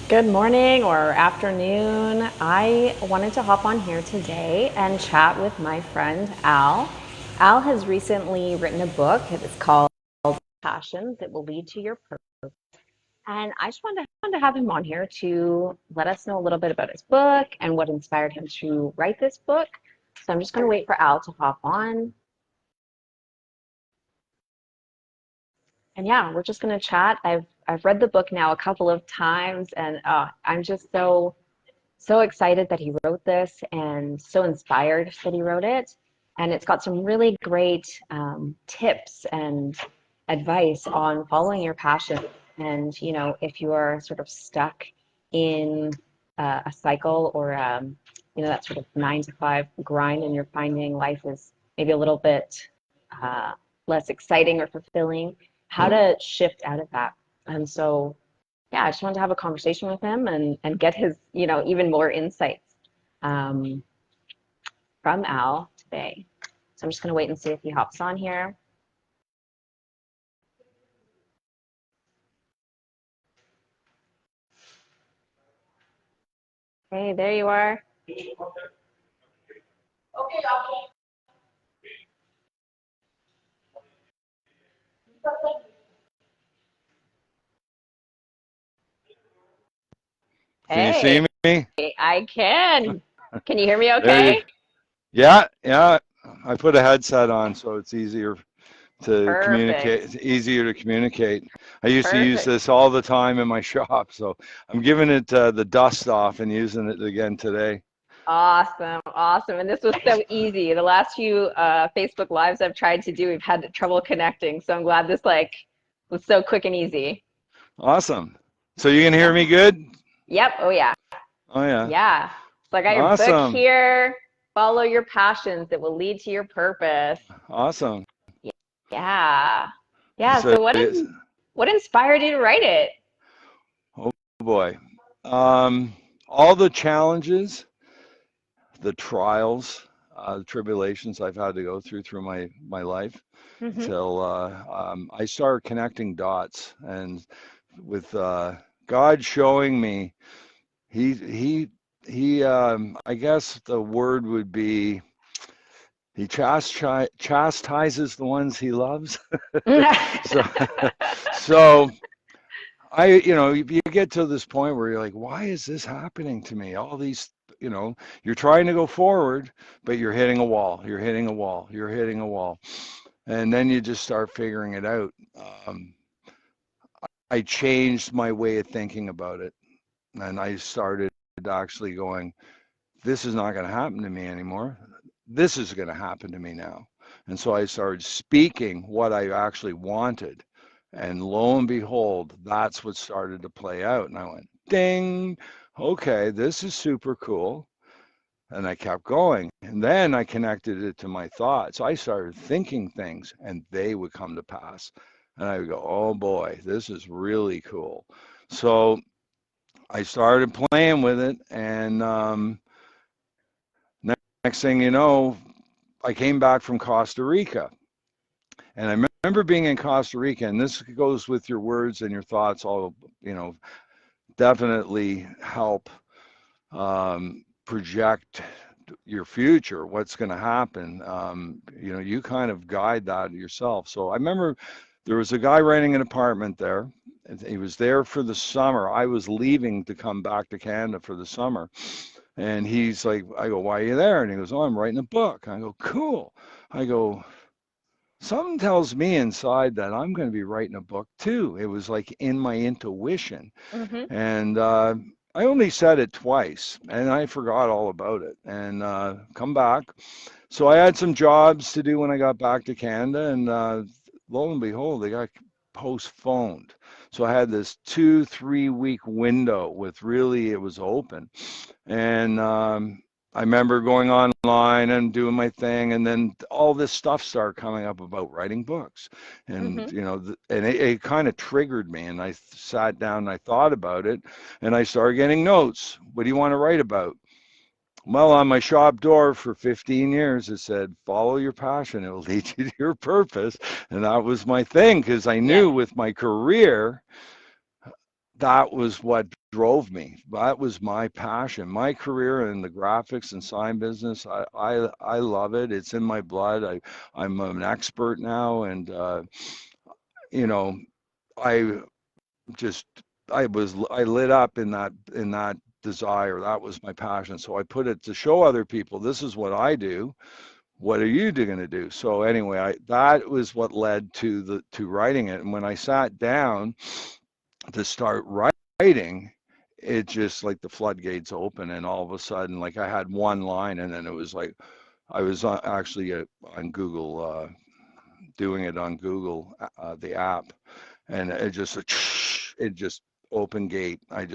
Good morning or afternoon. I wanted to hop on here today and chat with my friend Al. Al has recently written a book. It's called Passions That Will Lead to Your Purpose. And I just wanted to have him on here to let us know a little bit about his book and what inspired him to write this book. So I'm just going to wait for Al to hop on. And yeah, we're just going to chat. I've read the book now a couple of times, and I'm just so excited that he wrote this and so inspired that he wrote it. And it's got some really great tips and advice on following your passion. And, if you are sort of stuck in a cycle or, that sort of 9 to 5 grind and you're finding life is maybe a little bit uh, less exciting or fulfilling, how to shift out of that. And so yeah, I just wanted to have a conversation with him and get his, even more insights um, from Al today. So I'm just going to wait and see if he hops on here. Hey, there you are. Can you see Hey, me? I can. Can you hear me There you. okay? Yeah, yeah. I put a headset on so it's easier to communicate. Perfect. It's easier to communicate. I used to use Perfect. this all the time in my shop, so I'm giving it the dust off and using it again today. Awesome. Awesome. And this was so easy. The last few Facebook Lives I've tried to do, we've had trouble connecting. So I'm glad this was so quick and easy. Awesome. So you can hear Yeah. me good? Yep. Oh yeah. Oh yeah. Yeah. So I got your book Awesome. here. Follow your passions that will lead to your purpose. Awesome. Yeah. Yeah. So So what inspired you to write it? oh boy. Um, all the challenges, the trials, the tribulations I've had to go through my life Hmm. till I started connecting dots, and with God showing me, he I guess the word would be he chastises the ones he loves. so so you get to this point where you're like, why is this happening to me? All these, you're trying to go forward, but you're hitting a wall. You're hitting a wall. You're hitting a wall, and then you just start figuring it out. Um, I changed my way of thinking about it, and I started actually going, this is not going to happen to me anymore. This is going to happen to me now. And so I started speaking what I actually wanted. And lo and behold, that's what started to play out. And I went, ding, okay, this is super cool. And I kept going. And then I connected it to my thoughts. I started thinking things and they would come to pass. And I would go, oh boy, this is really cool. So I started playing with it. And next thing you know, I came back from Costa Rica. And I remember being in Costa Rica, and this goes with your words and your thoughts, all, definitely help project your future, what's going to happen. You kind of guide that yourself. So I remember there was a guy renting an apartment there. He was there for the summer. I was leaving to come back to Canada for the summer. And he's like, I go, why are you there? And he goes, oh, I'm writing a book. I go, cool. I go, something tells me inside that I'm going to be writing a book too. It was like in my intuition. Hmm. And I only said it twice and I forgot all about it and come back. So I had some jobs to do when I got back to Canada, and lo and behold, they got postponed. So I had this 2, 3 week window with really, it was open. And I remember going online and doing my thing, and then all this stuff started coming up about writing books, and Hmm. it kind of triggered me. And I sat down and I thought about it, and I started getting notes. What do you want to write about? Well, on my shop door for 15 years, it said, follow your passion. It will lead you to your purpose. And that was my thing because I Yep. knew with my career, that was what drove me. That was my passion. My career in the graphics and sign business, I love it. It's in my blood. I'm an expert now, and you know, I just I lit up in that desire. That was my passion. So I put it to show other people, this is what I do. What are you going to do? So anyway, that was what led to writing it. And when I sat down to start writing, it just like the floodgates open, and all of a sudden, like I had one line, and then it was like I was actually on Google, doing it on Google, the app, and it just open gate. I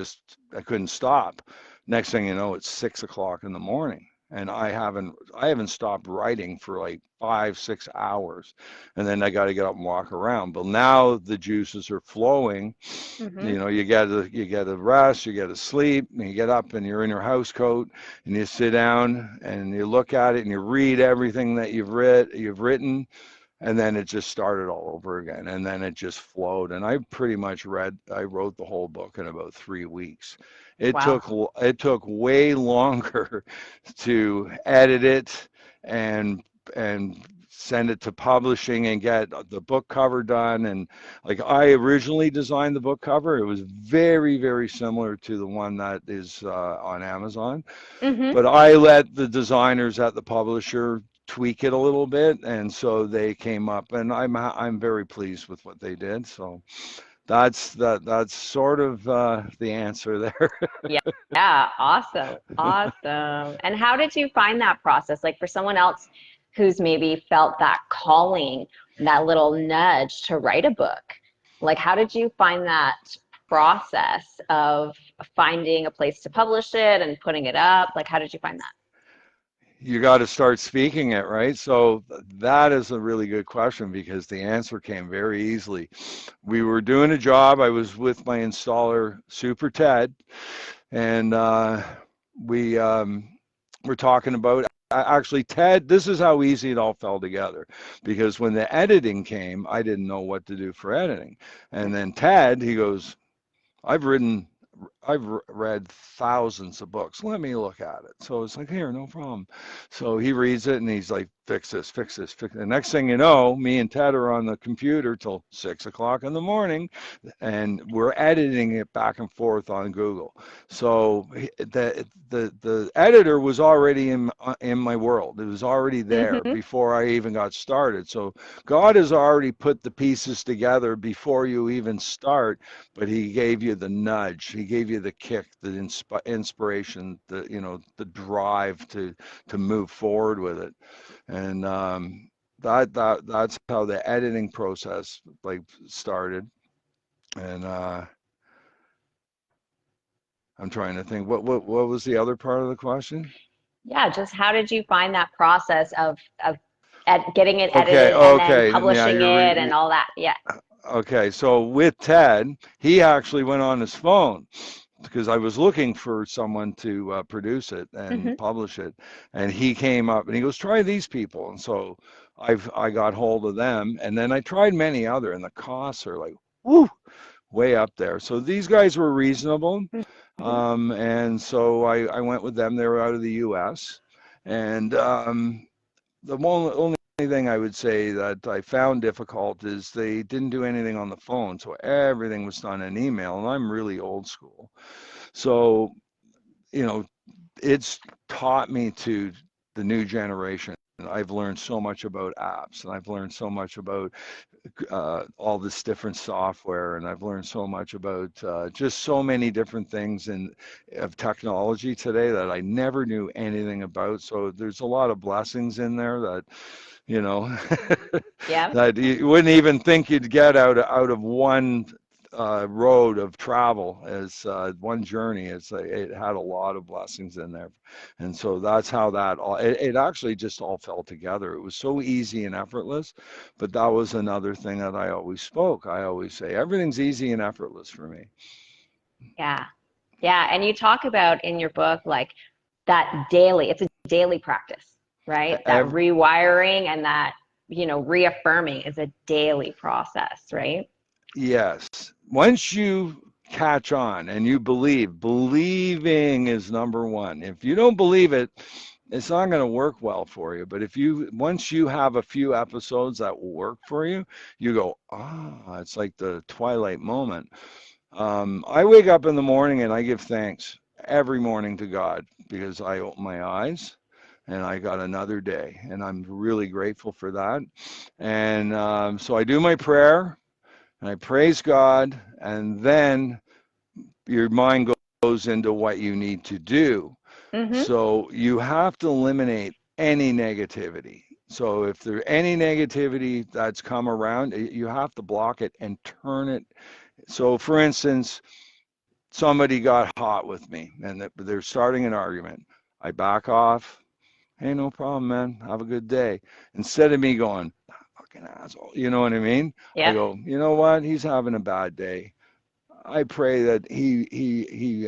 couldn't stop. Next thing you know, it's 6 o'clock in the morning, and I haven't stopped writing for like 5, 6 hours, and then I got to get up and walk around. But now the juices are flowing. Mm-hmm. You get to rest, you get to sleep, and you get up and you're in your house coat, and you sit down and you look at it and you read everything that you've written, and then it just started all over again, and then it just flowed, and I wrote the whole book in about 3 weeks. it Wow. took it took way longer to edit it and and send it to publishing and get the book cover done. And like, I originally designed the book cover, it was very, very similar to the one that is on Amazon, Mm-hmm. but I let the designers at the publisher tweak it a little bit, and so they came up, and I'm very pleased with what they did. So that's sort of the answer there. Yeah. Yeah. Awesome. Awesome. And how did you find that process? Like for someone else who's maybe felt that calling, that little nudge to write a book, like how did you find that process of finding a place to publish it and putting it up? Like how did you find that? You got to start speaking it, right? So that is a really good question, because the answer came very easily. We were doing a job. I was with my installer, Super Ted, and we were talking about, actually, Ted, this is how easy it all fell together, because when the editing came, I didn't know what to do for editing. And then Ted, he goes, I've written, I've read thousands of books. Let me look at it. So it's like, here, no problem. So he reads it and he's like, fix this, fix this, fix it. The next thing you know, me and Ted are on the computer till 6 o'clock in the morning, and we're editing it back and forth on Google. So the editor was already in my world. It was already there Mm-hmm. before I even got started. So God has already put the pieces together before you even start, but he gave you the nudge, he gave you the kick, the inspiration, the drive to move forward with it. And that's how the editing process like started. And I'm trying to think, what was the other part of the question? Yeah, just how did you find that process of getting it Okay, edited and then okay, yeah, publishing it and all that? Yeah. okay. So with Ted, he actually went on his phone, because I was looking for someone to produce it Mm-hmm. and publish it, and he came up and he goes, "Try these people." And so I got hold of them, and then I tried many other, and the costs are like, woo, way up there. So these guys were reasonable, Mm-hmm. and so I went with them. They were out of the U.S., and the only thing I would say that I found difficult is they didn't do anything on the phone, so everything was done in email, and I'm really old school. So, you know, it's taught me to the new generation. I've learned so much about apps, and I've learned so much about all this different software, and I've learned so much about just so many different things of technology today that I never knew anything about. So there's a lot of blessings in there that, you know, Yeah. that you wouldn't even think you'd get out of one road of travel, as one journey. It's like it had a lot of blessings in there, and so that's how it actually just all fell together. It was so easy and effortless, but that was another thing that I always say everything's easy and effortless for me. Yeah. Yeah. And you talk about in your book like that daily, it's a daily practice, right? That Every, rewiring and that, reaffirming is a daily process, right? yes, once you catch on and you believe. Believing is number one. If you don't believe it, it's not going to work well for you. But if you once you have a few episodes that will work for you, you go, ah, it's like the twilight moment. I wake up in the morning and I give thanks every morning to God because I open my eyes and I got another day, and I'm really grateful for that. And so I do my prayer and I praise God, and then your mind goes into what you need to do. Mm-hmm. So you have to eliminate any negativity. So if there's any negativity that's come around, you have to block it and turn it. So for instance, somebody got hot with me and they're starting an argument. I back off. Hey, no problem, man. Have a good day. Instead of me going, fucking asshole, you know what I mean? I Yeah. go, you know what? He's having a bad day. I pray that he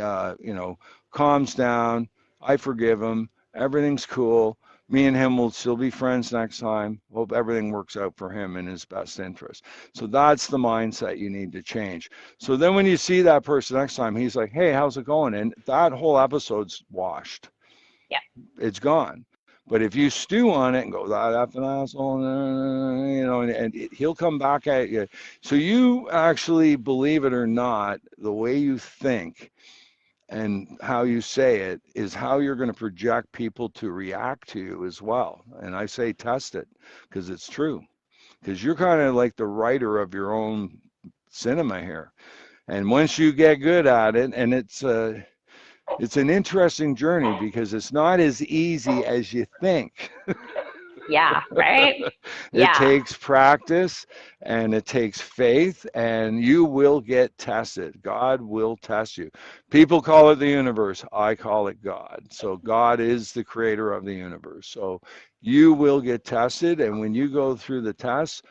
calms down. I forgive him. Everything's cool. Me and him will still be friends next time. Hope everything works out for him in his best interest. So that's the mindset you need to change. So then when you see that person next time, he's like, hey, how's it going? And that whole episode's washed. Yeah. It's gone. But if you stew on it and go, that's an asshole, and he'll come back at you. So you actually, believe it or not, the way you think and how you say it is how you're going to project people to react to you as well. And I say test it because it's true. Because you're kind of like the writer of your own cinema here. And once you get good at it, and it's an interesting journey because it's not as easy as you think. Yeah. Right. It Yeah. takes practice and it takes faith, and you will get tested. God will test you. People call it the universe. I call it God. So God is the creator of the universe. So you will get tested, and when you go through the test,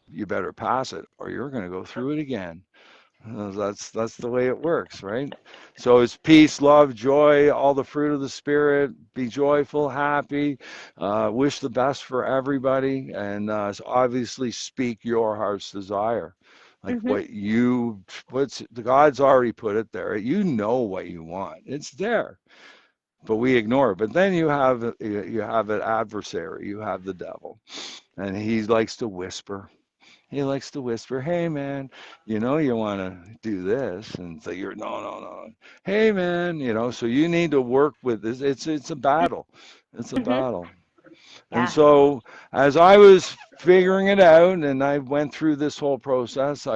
you better pass it or you're going to go through it again. That's the way it works, right? So it's peace, love, joy, all the fruit of the spirit. Be joyful, happy. Wish the best for everybody, and obviously speak your heart's desire, like Mm-hmm. what's God's already put it there. You know what you want. It's there, but we ignore it. But then you have an adversary. You have the devil, and he likes to whisper. He likes to whisper, "Hey man, you want to do this," and so you're no, no, no. Hey man, so you need to work with this. It's a battle. It's a Mm-hmm. battle. And Yeah. so as I was figuring it out, and I went through this whole process,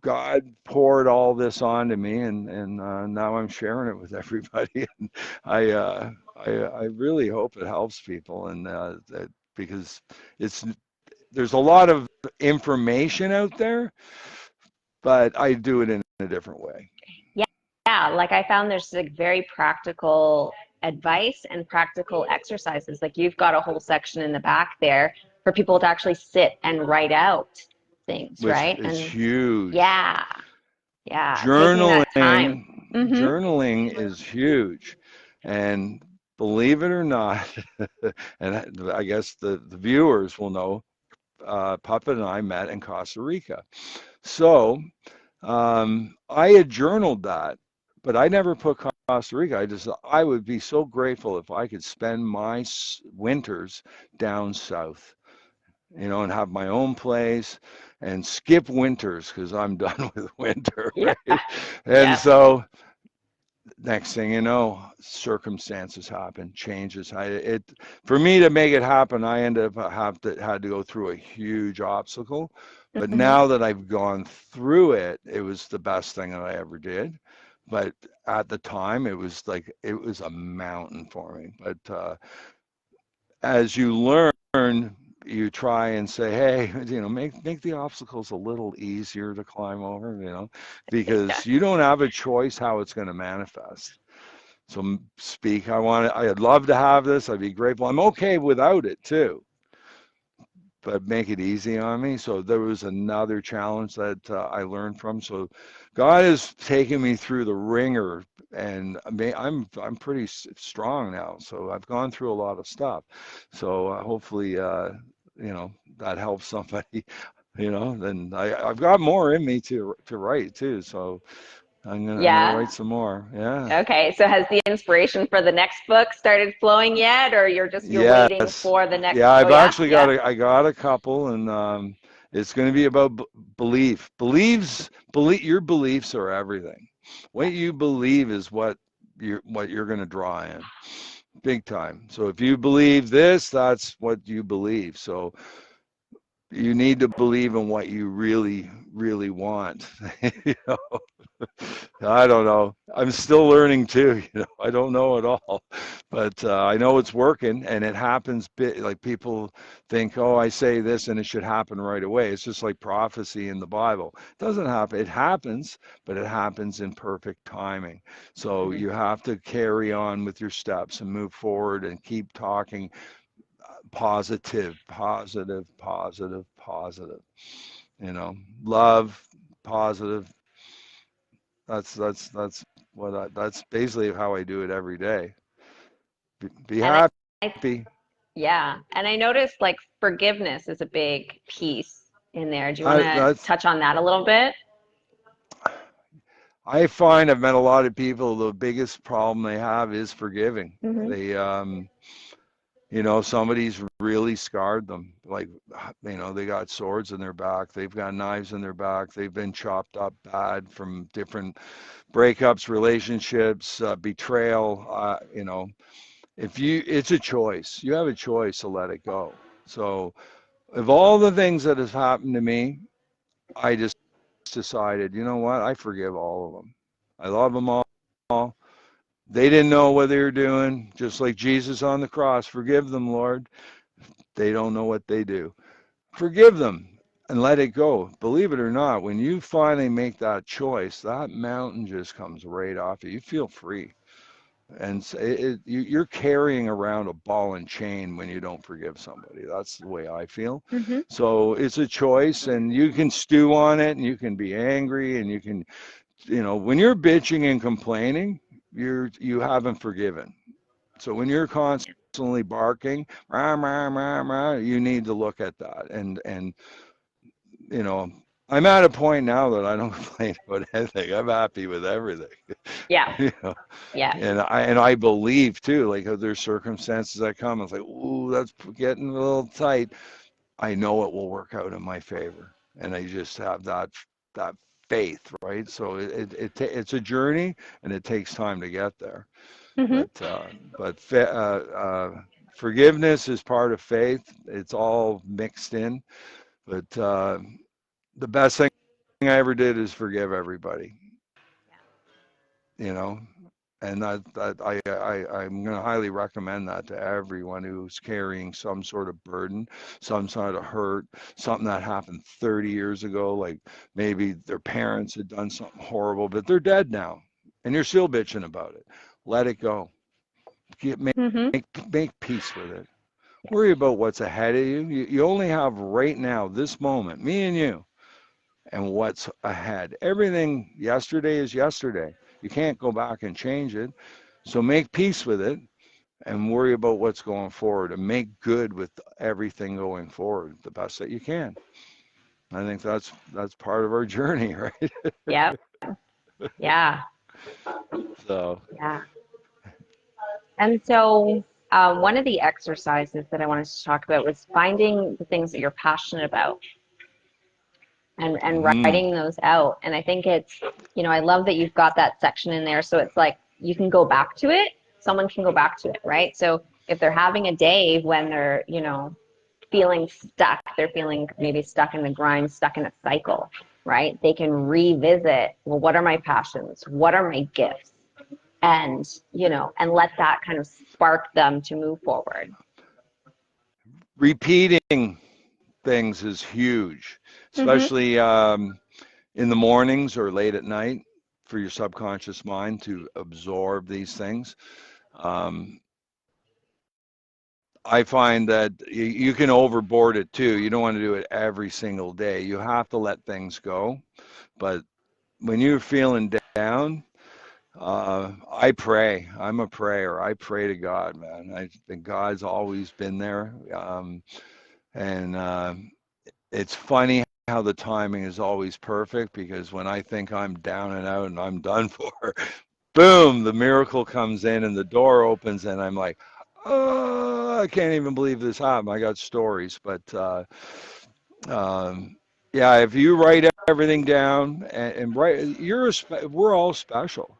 God poured all this onto me, and now I'm sharing it with everybody. And I really hope it helps people, and because it's there's a lot of information out there, but I do it in a different way. Yeah. Yeah. Like I found there's like very practical advice and practical exercises. Like you've got a whole section in the back there for people to actually sit and write out things, Which right? is And huge. yeah, yeah, taking that time. Mm-hmm. Journaling is huge. And believe it or not, and I guess the viewers will know, Puppet and I met in Costa Rica. So I had journaled that, but I never put Costa Rica. I would be so grateful if I could spend my winters down south, and have my own place and skip winters because I'm done with winter, Yeah. right? And Yeah. so next thing you know, circumstances happen, changes. For me to make it happen, I ended up had to go through a huge obstacle. But Mm-hmm. now that I've gone through it, it was the best thing that I ever did. But at the time, it was a mountain for me. But as you learn, you try and say, hey, make the obstacles a little easier to climb over, Yeah. because you don't have a choice how it's going to manifest. So speak. I'd love to have this. I'd be grateful. I'm okay without it too, but make it easy on me. So there was another challenge that I learned from. So God has taken me through the ringer, and I'm pretty strong now. So I've gone through a lot of stuff. So hopefully, that helps somebody. then I've got more in me to write too. So I'm gonna Yeah. write some more. Yeah. Okay. So has the inspiration for the next book started flowing yet, or you're waiting Yes. for the next? Yeah, Oh I've yeah, actually yeah. I got a couple, and it's going to be about belief. Your beliefs are everything. What you believe is what you're going to draw in, big time. So if you believe this, that's what you believe. So you need to believe in what you really, really want. you know? I don't know. I'm still learning too. I don't know at all, but I know it's working, and it happens. Like people think, oh, I say this and it should happen right away. It's just like prophecy in the Bible. It doesn't happen. It happens, but it happens in perfect timing. So Mhm. you have to carry on with your steps and move forward and keep talking positive, positive, positive, positive. Love, positive. That's that's basically how I do it every day. Be And I, happy. yeah, and I noticed like forgiveness is a big piece in there. Do you want to That's touch on that a little bit? I find I've met a lot of people. The biggest problem they have is forgiving. Hmm. Somebody's really scarred them. Like, they got swords in their back. They've got knives in their back. They've been chopped up bad from different breakups, relationships, betrayal. It's a choice. You have a choice to let it go. So, of all the things that has happened to me, I just decided, you know what? I forgive all of them. I love them all. They didn't know what they were doing, just like Jesus on the cross. Forgive them, Lord. They don't know what they do. Forgive them and let it go. Believe it or not, when you finally make that choice, that mountain just comes right off you. You feel free. And you're carrying around a ball and chain when you don't forgive somebody. That's the way I feel. Hmm. So it's a choice, and you can stew on it, and you can be angry, and you can, when you're bitching and complaining, you haven't forgiven. So when you're constantly barking, rah, rah, rah, rah, you need to look at that. And you know, I'm at a point now that I don't complain about anything. I'm happy with everything. Yeah, you know, yeah. and I believe too, like if there's circumstances that come, it's like, ooh, that's getting a little tight. I know it will work out in my favor, and I just have that faith, right? So it's a journey, and it takes time to get there. Hmm. But forgiveness is part of faith. It's all mixed in. But the best thing I ever did is forgive everybody. You know, and I'm going to highly recommend that to everyone who's carrying some sort of burden, some sort of hurt, something that happened 30 years ago, like maybe their parents had done something horrible, but they're dead now, and you're still bitching about it. Let it go. Make Hmm. make peace with it. Worry about what's ahead of you. You only have right now, this moment, me and you, and what's ahead. Everything yesterday is yesterday. You can't go back and change it. So make peace with it and worry about what's going forward and make good with everything going forward the best that you can. I think that's part of our journey, right? Yeah, yeah, So, yeah. And so, one of the exercises that I wanted to talk about was finding the things that you're passionate about and mm, writing those out. And I think I love that you've got that section in there. So it's like you can go back to it. Someone can go back to it, right? So if they're having a day when they're, feeling stuck, they're feeling maybe stuck in the grind, stuck in a cycle, right? They can revisit, well, what are my passions? What are my gifts? And let that kind of spark them to move forward. repeating things is huge, Mm-hmm. especially in the mornings or late at night for your subconscious mind to absorb these things. Um, I find that you can overboard it too. You don't want to do it every single day. You have to let things go. But when you're feeling down, I pray. I'm a prayer. I pray to God, man. I think God's always been there. And it's funny how the timing is always perfect, because when I think I'm down and out and I'm done for, boom, the miracle comes in and the door opens and I'm like, oh, I can't even believe this happened. I got stories, but um, yeah, if you write everything down and write, we're all special.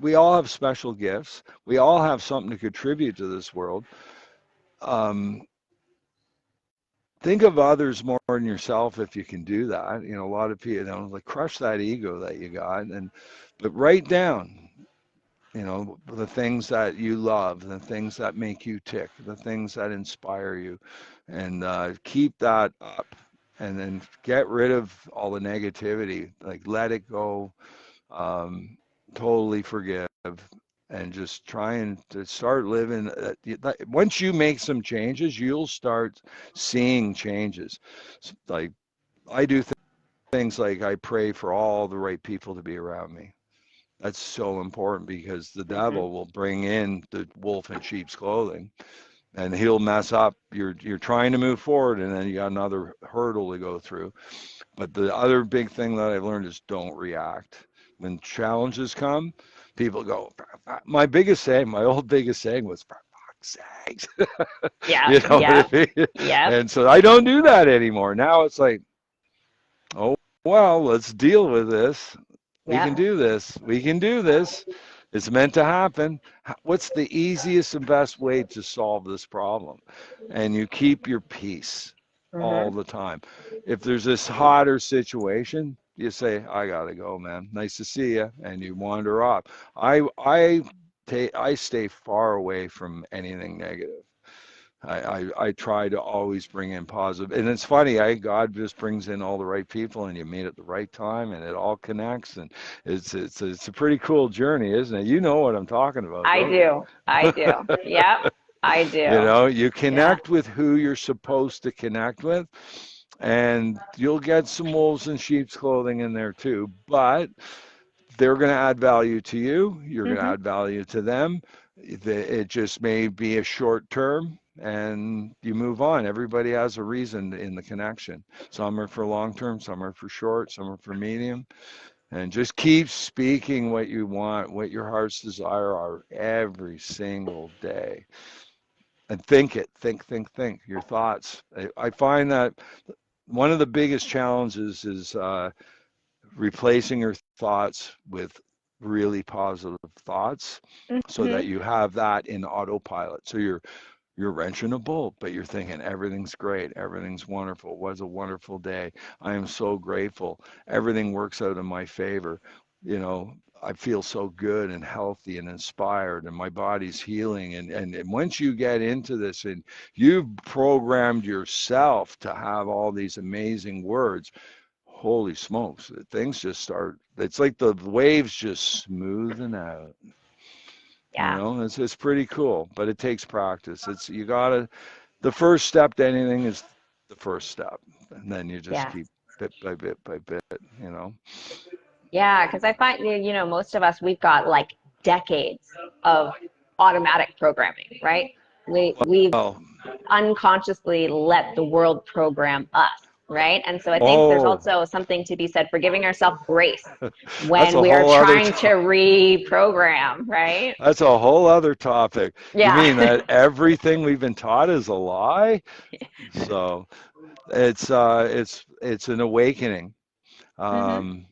We all have special gifts. We all have something to contribute to this world. Um, think of others more than yourself if you can do that. You know, a lot of people, like crush that ego that you got, but write down, the things that you love, the things that make you tick, the things that inspire you, and keep that up. And then get rid of all the negativity, like let it go, um, totally forgive, and just try and to start living. Once you make some changes, you'll start seeing changes. Like I do things like I pray for all the right people to be around me. That's so important, because the Mm-hmm. devil will bring in the wolf in sheep's clothing, and he'll mess up. You're trying to move forward, and then you got another hurdle to go through. But the other big thing that I've learned is don't react. When challenges come, people go, my biggest saying, my old biggest saying was, for fuck's sakes. Yeah, You know yeah, what I mean? yeah, And so I don't do that anymore. Now it's like, oh, well, let's deal with this. We can yeah. do this. We can do this. It's meant to happen. What's the easiest and best way to solve this problem? And you keep your peace all Mm-hmm. the time. If there's this hotter situation, you say, I gotta go, man. Nice to see you, and you wander off. I stay far away from anything negative. I try to always bring in positive, and it's funny. God just brings in all the right people, and you meet at the right time, and it all connects, and it's a pretty cool journey, isn't it? You know what I'm talking about, I don't you? do. I do. Yep, I do. You Yeah. connect with who you're supposed to connect with, and you'll get some wolves in sheep's clothing in there too, but they're going to add value to you. You're going to Mm-hmm. add value to them. It just may be a short term, and you move on. Everybody has a reason in the connection. Some are for long term, some are for short, some are for medium. And just keep speaking what you want, what your heart's desire are every single day. And think it, think your thoughts. I find that one of the biggest challenges is replacing your thoughts with really positive thoughts, so Mm-hmm. that you have that in autopilot. So you're wrenching a bolt, but you're thinking everything's great, everything's wonderful. It was a wonderful day. I am so grateful. Everything works out in my favor. You know, I feel so good and healthy and inspired, and my body's healing. And once you get into this and you've programmed yourself to have all these amazing words, holy smokes, things just start, it's like the waves just smoothing out. Yeah. It's pretty cool, but it takes practice. The first step to anything is the first step, and then you just Yeah. keep bit by bit by bit. Yeah, because I find, most of us, we've got like decades of automatic programming, right? We've Well, unconsciously let the world program us, right? And so I think there's oh, also something to be said for giving ourselves grace that's when a we are whole other trying to to- reprogram, right? that's a whole other topic. You Yeah. mean that everything we've been taught is a lie? So it's an awakening. Hmm. Um,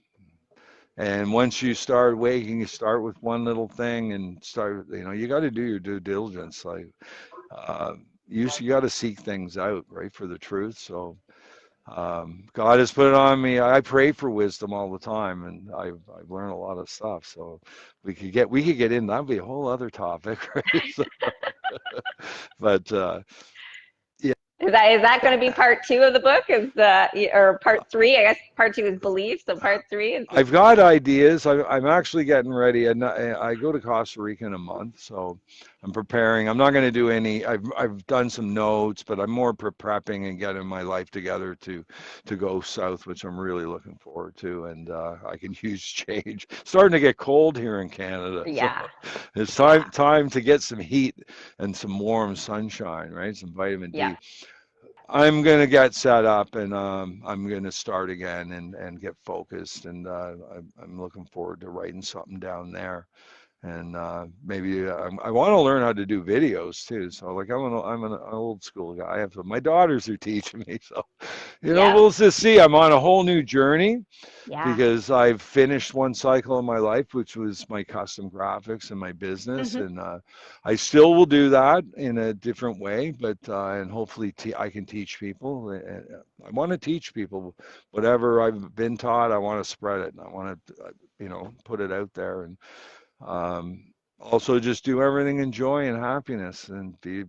And once you start waking, you start with one little thing and start, you got to do your due diligence. Like, you got to seek things out, right, for the truth. So, God has put it on me. I pray for wisdom all the time, and I've learned a lot of stuff. So we could get in. That'd be a whole other topic, right? So, but yeah. Is that going to be part two of the book? Is the or part three? I guess part two is belief. So part three is. I've got ideas. I'm actually getting ready, and I go to Costa Rica in a month, so I'm preparing. I'm not going to do any. I've done some notes, but I'm more prepping and getting my life together to go south, which I'm really looking forward to. And I can use change. It's starting to get cold here in Canada, so Yeah. it's Yeah. time to get some heat and some warm sunshine, right? Some vitamin Yeah. D. I'm gonna get set up, and I'm gonna start again and get focused, and I'm looking forward to writing something down there. And maybe I want to learn how to do videos too. So like I'm an old school guy. I have my daughters are teaching me. So Yep. we'll just see. I'm on a whole new journey Yeah. because I've finished one cycle in my life, which was my custom graphics and my business, Hmm. and I still will do that in a different way. But and hopefully I can teach people. I want to teach people whatever I've been taught. I want to spread it, and I want to put it out there and also just do everything in joy and happiness and be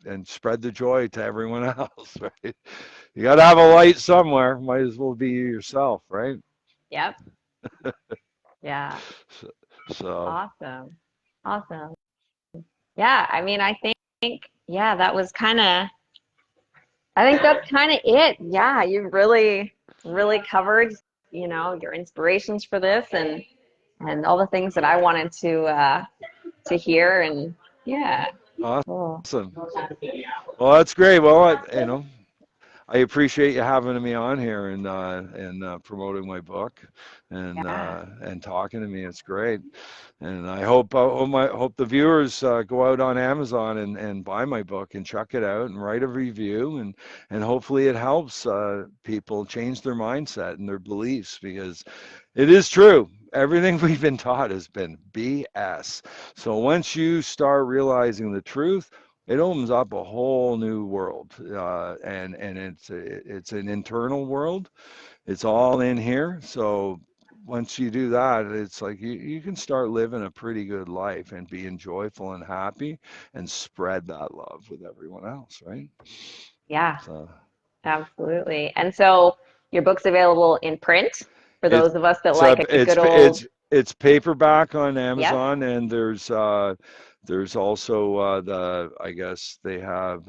and spread the joy to everyone else, right? You got to have a light somewhere. Might as well be you yourself, right? Yep. Yeah. So, so Awesome. Awesome. Yeah. I mean, yeah, that was kind of, I think that's kind of it. Yeah. You really, really covered, your inspirations for this and all the things that I wanted to hear. And yeah. Cool. awesome. Well, that's great. Well, I appreciate you having me on here and promoting my book Yeah. and talking to me. It's great. And I hope the viewers go out on Amazon and buy my book and check it out and write a review and hopefully it helps people change their mindset and their beliefs because it is true. Everything we've been taught has been BS. So once you start realizing the truth, it opens up a whole new world, and it's an internal world. It's all in here. So once you do that, it's like you can start living a pretty good life and being joyful and happy and spread that love with everyone else, right? Yeah. So Absolutely. And so your book's available in print for it's those of us that it's like up a it's good old, it's paperback on yep. Amazon, and there's also the I guess they have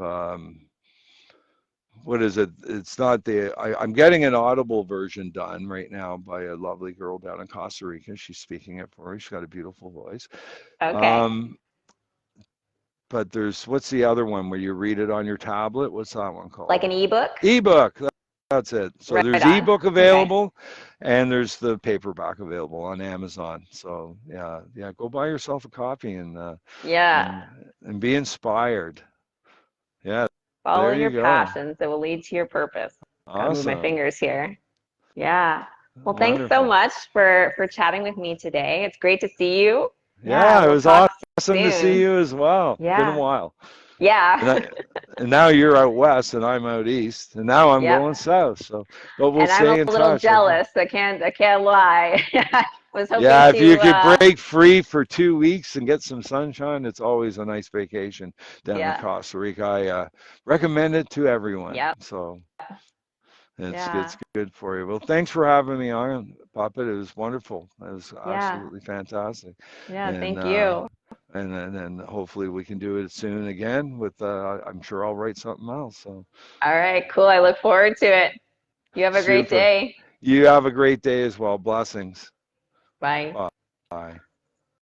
what is it? It's not I'm getting an Audible version done right now by a lovely girl down in Costa Rica. She's speaking it for me. She's got a beautiful voice. Okay. Um, but what's the other one where you read it on your tablet? What's that one Like called? an ebook? Ebook. That's it. So Right there's on. ebook Okay. available, and there's the paperback available on Amazon. So yeah, yeah, go buy yourself a copy Yeah. and and be inspired. Yeah, Follow there you your go. passions that will lead to your purpose. Gotta move my Awesome. fingers here. Yeah. Well, thanks so Wonderful. much for chatting with me today. It's great to see you. Yeah, Yeah, it we'll was talk awesome to see soon. you as well. Been a Yeah. while. And, Yeah. I, and now you're out west and I'm out east, and now I'm Yep. going south. So, but we'll And I'm stay a in little touch. Okay. jealous. I can't lie. I was hoping Yeah, if you to could break free for 2 weeks and get some sunshine, it's always a nice vacation down in yeah. Costa Rica. I recommend it to everyone. Yep. So it's Yeah. good for you. Well, thanks for having me on, Puppet. It was wonderful. It was Yeah. absolutely fantastic. Yeah. And Thank you. then hopefully we can do it soon again with I'm sure I'll write something else. So All right. Cool. I look forward to it. You have a great super. day. You have a great day as well. Blessings. Bye. Bye.